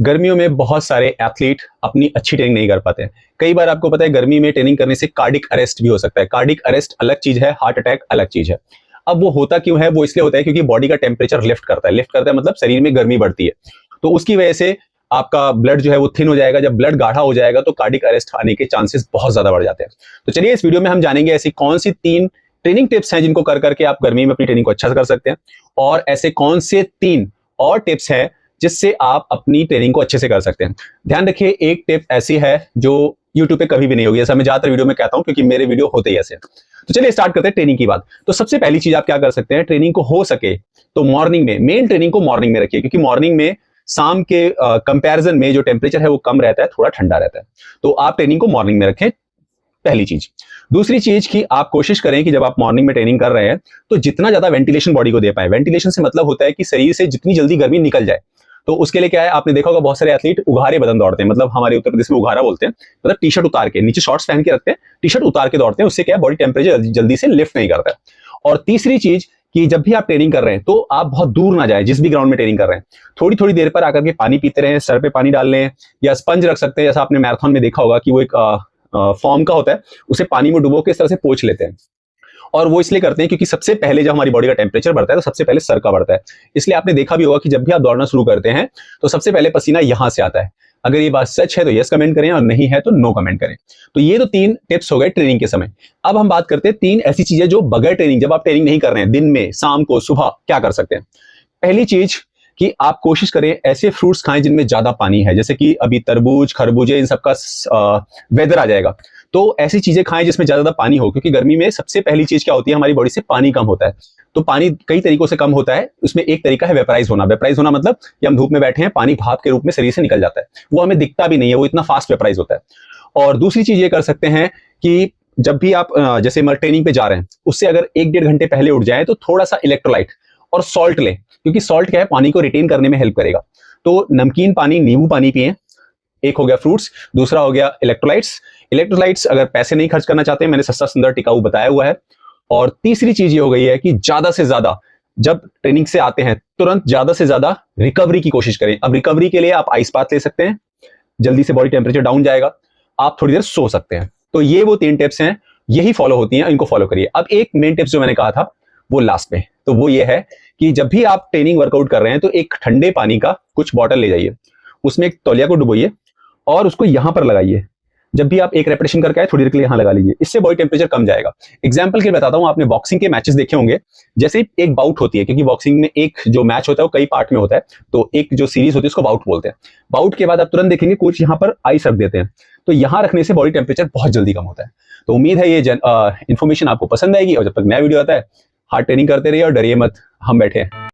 गर्मियों में बहुत सारे एथलीट अपनी अच्छी ट्रेनिंग नहीं कर पाते हैं। कई बार आपको पता है गर्मी में ट्रेनिंग करने से कार्डिक अरेस्ट भी हो सकता है। कार्डिक अरेस्ट अलग चीज है, हार्ट अटैक अलग चीज है। अब वो होता क्यों है? वो इसलिए होता है क्योंकि बॉडी का टेम्परेचर लिफ्ट करता है मतलब शरीर में गर्मी बढ़ती है। तो उसकी वजह से आपका ब्लड जो है वो थिन हो जाएगा। जब ब्लड गाढ़ा हो जाएगा तो कार्डिक अरेस्ट आने के चांसेस बहुत ज्यादा बढ़ जाते हैं। तो चलिए इस वीडियो में हम जानेंगे ऐसी कौन सी 3 ट्रेनिंग टिप्स हैं जिनको कर करके आप गर्मी में अपनी ट्रेनिंग को अच्छा कर सकते हैं, और ऐसे कौन से 3 और टिप्स हैं जिससे आप अपनी ट्रेनिंग को अच्छे से कर सकते हैं। ध्यान रखिए, एक टिप ऐसी है जो YouTube पे कभी भी नहीं होगी, ऐसा मैं ज्यादातर वीडियो में कहता हूं क्योंकि मेरे वीडियो होते ही ऐसे। तो चलिए स्टार्ट करते हैं ट्रेनिंग की बात। तो सबसे पहली चीज आप क्या कर सकते हैं, ट्रेनिंग को हो सके तो मॉर्निंग में, मेन ट्रेनिंग को मॉर्निंग में रखिए, क्योंकि मॉर्निंग में शाम के कंपैरिजन में जो टेम्परेचर है वो कम रहता है, थोड़ा ठंडा रहता है। तो आप ट्रेनिंग को मॉर्निंग में रखें, पहली चीज। दूसरी चीज कि आप कोशिश करें कि जब आप मॉर्निंग में ट्रेनिंग कर रहे हैं तो जितना ज्यादा वेंटिलेशन बॉडी को दे पाए। वेंटिलेशन से मतलब होता है कि शरीर से जितनी जल्दी गर्मी निकल जाए। तो उसके लिए क्या है, आपने देखा होगा बहुत सारे एथलीट उघारे बदन दौड़ते हैं, मतलब हमारे उत्तर प्रदेश में उघारा बोलते हैं, मतलब टी शर्ट उतार के, नीचे शॉर्ट्स पहन के रखते हैं, टी शर्ट उतार के दौड़ते हैं। उससे क्या है, बॉडी टेम्परेचर जल्दी से लिफ्ट नहीं करता है। और तीसरी चीज कि जब भी आप ट्रेनिंग कर रहे हैं तो आप बहुत दूर ना जाए, जिस भी ग्राउंड में ट्रेनिंग कर रहे हैं थोड़ी थोड़ी देर पर आकर के पानी पीते रहे, सर पे पानी डाल लें, या स्पंज रख सकते हैं। जैसा आपने मैराथन में देखा होगा कि वो एक फॉर्म का होता है, उसे पानी में डुबो के इस तरह से पोंछ लेते हैं। और वो इसलिए करते हैं क्योंकि सबसे पहले जब हमारी बॉडी का टेम्परेचर बढ़ता है तो सबसे पहले सर का बढ़ता है। इसलिए आपने देखा भी होगा कि जब भी आप दौड़ना शुरू करते हैं तो सबसे पहले पसीना यहां से आता है। अगर ये बात सच है तो यस कमेंट करें, और नहीं है तो नो कमेंट करें। तो ये तो 3 टिप्स हो गए ट्रेनिंग के समय। अब हम बात करते हैं 3 ऐसी चीजें जो बगैर ट्रेनिंग, जब आप ट्रेनिंग नहीं कर रहे हैं, दिन में, शाम को, सुबह क्या कर सकते हैं। पहली चीज कि आप कोशिश करें ऐसे फ्रूट्स खाएं जिनमें ज्यादा पानी है, जैसे कि अभी तरबूज, खरबूजे, इन सबका वेदर आ जाएगा। तो ऐसी चीजें खाएं जिसमें ज्यादा पानी हो, क्योंकि गर्मी में सबसे पहली चीज क्या होती है, हमारी बॉडी से पानी कम होता है। तो पानी कई तरीकों से कम होता है, उसमें एक तरीका है वेपराइज होना। वेपराइज होना मतलब कि हम धूप में बैठे हैं, पानी भाप के रूप में शरीर से निकल जाता है, वो हमें दिखता भी नहीं है, वो इतना फास्ट वेपराइज होता है। और दूसरी चीज ये कर सकते हैं कि जब भी आप जैसे ट्रेनिंग पे जा रहे हैं, उससे अगर 1-1.5 घंटे पहले उठ जाए तो थोड़ा सा इलेक्ट्रोलाइट और सॉल्ट लें, क्योंकि सॉल्ट क्या है, पानी को रिटेन करने में हेल्प करेगा। तो नमकीन पानी, नींबू पानी पिएं। एक हो गया फ्रूट्स, दूसरा हो गया इलेक्ट्रोलाइट्स। इलेक्ट्रोलाइट्स अगर पैसे नहीं खर्च करना चाहते हैं, मैंने सस्ता सुंदर टिकाऊ बताया हुआ है। और तीसरी चीज ये हो गई है कि ज्यादा से ज्यादा जब ट्रेनिंग से आते हैं तुरंत ज्यादा से ज्यादा रिकवरी की कोशिश करें। अब रिकवरी के लिए आप आइस बाथ ले सकते हैं, जल्दी से बॉडी टेम्परेचर डाउन जाएगा। आप थोड़ी देर सो सकते हैं। तो ये वो 3 टिप्स हैं, यही फॉलो होती हैं, इनको फॉलो करिए। अब एक मेन टिप्स जो मैंने कहा था वो लास्ट में, तो वो ये है कि जब भी आप ट्रेनिंग वर्कआउट कर रहे हैं तो एक ठंडे पानी का कुछ बॉटल ले जाइए, उसमें एक तौलिया को डुबोइए और उसको यहां पर लगाइए। जब भी आप एक रेपिटेशन करके आए थोड़ी देर के लिए यहां लगा लीजिए, इससे बॉडी टेम्परेचर कम जाएगा। एग्जांपल के लिए बताता हूं, आपने बॉक्सिंग के मैचेस देखे होंगे, जैसे एक बाउट होती है, क्योंकि बॉक्सिंग में एक जो मैच होता है वो कई पार्ट में होता है, तो एक जो सीरीज होती है उसको बाउट बोलते हैं। बाउट के बाद आप तुरंत देखेंगे कोच यहां पर आइस रख देते हैं, तो यहां रखने से बॉडी टेम्परेचर बहुत जल्दी कम होता है। तो उम्मीद है ये इन्फॉर्मेशन आपको पसंद आएगी, और जब तक नया वीडियो आता है हार्ड ट्रेनिंग करते रहिए और डरिए मत, हम बैठे हैं।